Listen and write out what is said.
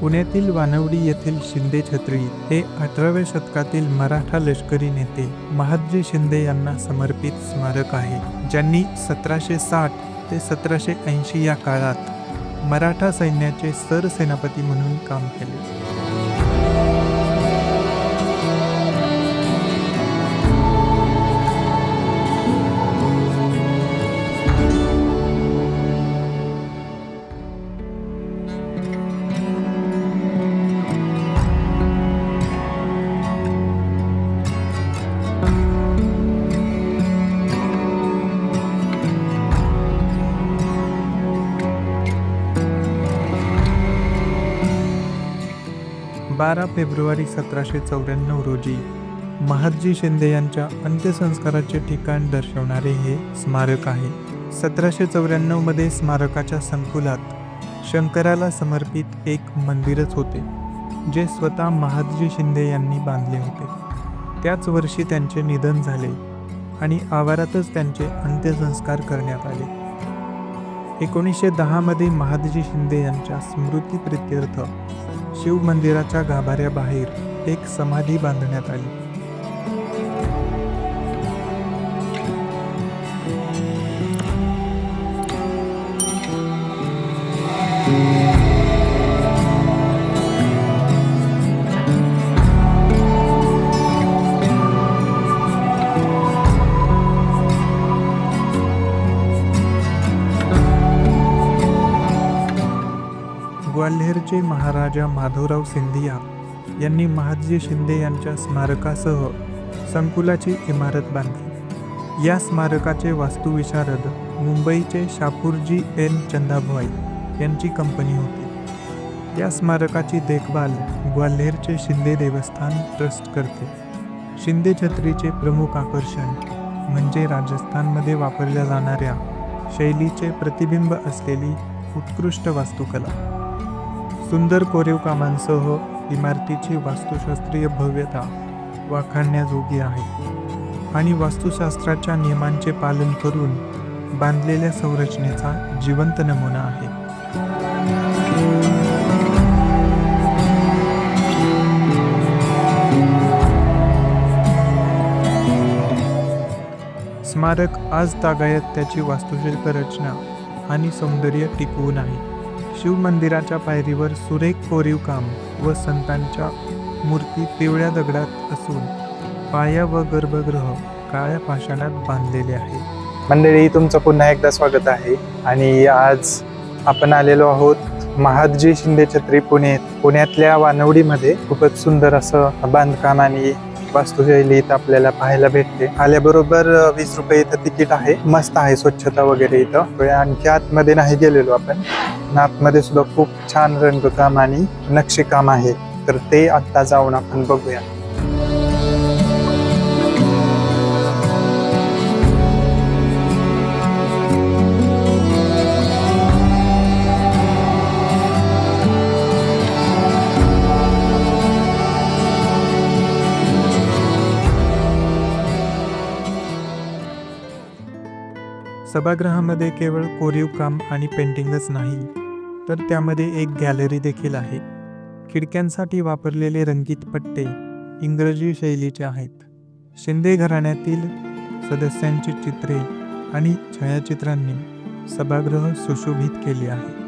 पुण्यातील वानवडी येथील शिंदे छत्री हे 18व्या शतकातील मराठा लष्करी नेते महादजी शिंदे यांना समर्पित स्मारक आहे, ज्यांनी 1760 ते 1780 या काळात मराठा सैन्याचे सरसेनापती म्हणून काम केले. बारा फेब्रुवारी 1794 रोजी महादजी शिंदे यांच्या अंत्यसंस्काराचे ठिकाण दर्शवणारे हे स्मारक आहे. 1794 मध्ये स्मारकाच्या संकुलात शंकराला समर्पित एक मंदिरच होते, जे स्वतः महादजी शिंदे यांनी बांधले होते. त्याच वर्षी त्यांचे निधन झाले आणि आवारातच त्यांचे अंत्यसंस्कार करण्यात आले. 1910 मध्ये महादजी शिंदे यांच्या स्मृतिप्रित्यर्थ शिव मंदिराच्या गाभाऱ्याबाहेर एक समाधी बांधण्यात आली. ग्वाल्हेरचे महाराजा माधवराव सिंधिया यांनी महादजी शिंदे यांच्या स्मारकासह संकुलाची इमारत बांधली. या स्मारकाचे वास्तुविशारद मुंबईचे शापूरजी एन चंदाभाई यांची कंपनी होती. या स्मारकाची देखभाल ग्वाल्हेरचे शिंदे देवस्थान ट्रस्ट करते. शिंदे छत्रीचे प्रमुख आकर्षण म्हणजे राजस्थानमध्ये वापरल्या जाणाऱ्या शैलीचे प्रतिबिंब असलेली उत्कृष्ट वास्तुकला. सुंदर कोरीव कामांसह इमारतीची वास्तुशास्त्रीय भव्यता वाखाणण्याजोगी आहे आणि वास्तुशास्त्राच्या नियमांचे पालन करून बांधलेल्या संरचनेचा जिवंत नमुना आहे. स्मारक आज तागायत त्याची वास्तुशिल्प रचना आणि सौंदर्य टिकवून आहे. शिव मंदिराच्या पायरीवर सुरेख कोरीव काम व संतांच्या मूर्ती पिवळ्या दगडात असून पाया व गर्भगृह काळ्या पाषाणात बांधलेले आहे. मंडळी, तुमचं पुन्हा एकदा स्वागत आहे आणि आज आपण आलेलो आहोत महादजी शिंदे छत्री पुण्यातल्या वानवडीमध्ये. खूपच सुंदर असं बांधकाम आणि वास्तुशैली इथं आपल्याला पाहायला भेटते. आल्याबरोबर 20 रुपये इथं तिकीट आहे. मस्त आहे स्वच्छता वगैरे इथं. आणखी आतमध्ये नाही गेलेलो आपण. आतमध्ये सुद्धा खूप छान रंगकाम आणि नक्षीकाम आहे, तर ते आता जाऊन आपण बघूया. सभागृहामध्ये केवळ कोरीव काम आणि पेंटिंगच नाही, तर त्यामध्ये एक गॅलरी देखील आहे. खिडक्यांसाठी वापरलेले रंगीत पट्टे इंग्रजी शैलीचे आहेत. शिंदे घराण्यातील सदस्यांची चित्रे आणि छायाचित्रांनी सभागृह सुशोभित केले आहे.